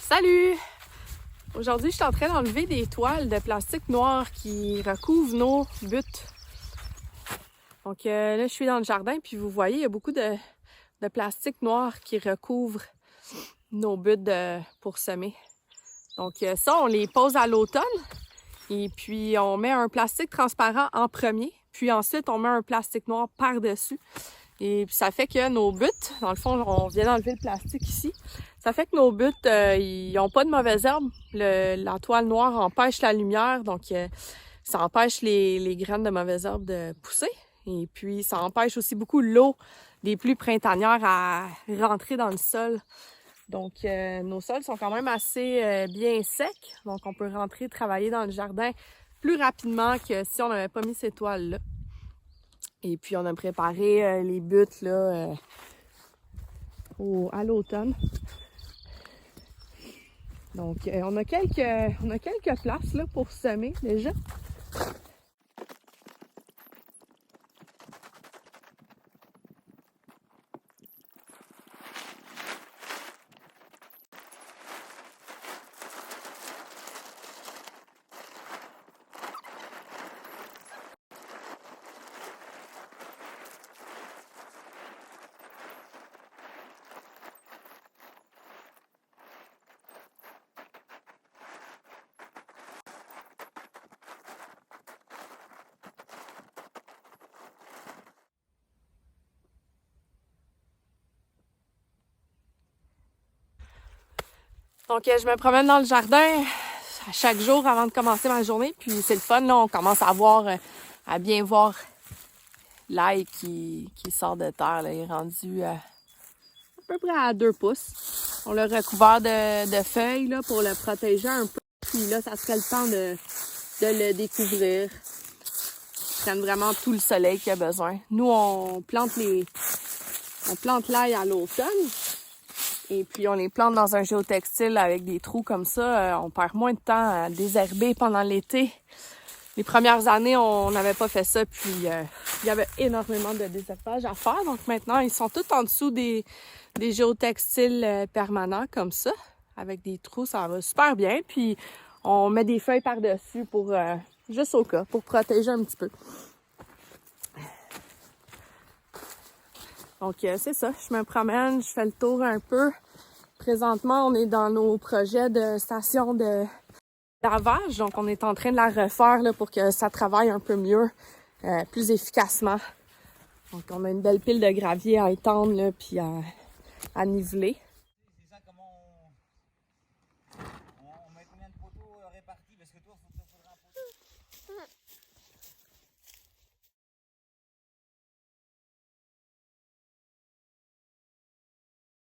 Salut! Aujourd'hui, je suis en train d'enlever des toiles de plastique noir qui recouvrent nos buttes. Donc là, je suis dans le jardin, puis vous voyez, il y a beaucoup de plastique noir qui recouvre nos buttes pour semer. Donc ça, on les pose à l'automne, et puis on met un plastique transparent en premier, puis ensuite on met un plastique noir par-dessus. Et puis ça fait que nos buttes, dans le fond, on vient d'enlever le plastique ici, ça fait que nos buttes, ils n'ont pas de mauvaises herbes. La toile noire empêche la lumière, donc ça empêche les graines de mauvaises herbes de pousser. Et puis ça empêche aussi beaucoup l'eau des pluies printanières à rentrer dans le sol. Donc nos sols sont quand même assez bien secs, donc on peut rentrer travailler dans le jardin plus rapidement que si on n'avait pas mis ces toiles-là. Et puis on a préparé les buttes là, à l'automne. Donc on a quelques places là, pour semer déjà. Donc, je me promène dans le jardin à chaque jour avant de commencer ma journée. Puis c'est le fun, là, on commence à bien voir l'ail qui sort de terre. Là. Il est rendu à peu près à 2 pouces. On l'a recouvert de feuilles là, pour le protéger un peu. Puis là, ça serait le temps de le découvrir. Ils prennent vraiment tout le soleil qu'il a besoin. Nous, on plante l'ail à l'automne. Et puis, on les plante dans un géotextile avec des trous comme ça. On perd moins de temps à désherber pendant l'été. Les premières années, on n'avait pas fait ça. Puis, il y avait énormément de désherbage à faire. Donc, maintenant, ils sont tous en dessous des géotextiles permanents comme ça. Avec des trous, ça va super bien. Puis, on met des feuilles par-dessus pour juste au cas, pour protéger un petit peu. Donc, c'est ça. Je me promène, je fais le tour un peu. Présentement, on est dans nos projets de station de lavage. Donc, on est en train de la refaire là, pour que ça travaille un peu mieux, plus efficacement. Donc, on a une belle pile de gravier à étendre là, puis à niveler. C'est ça, comment on met combien de poteaux répartis? Parce que toi, il faut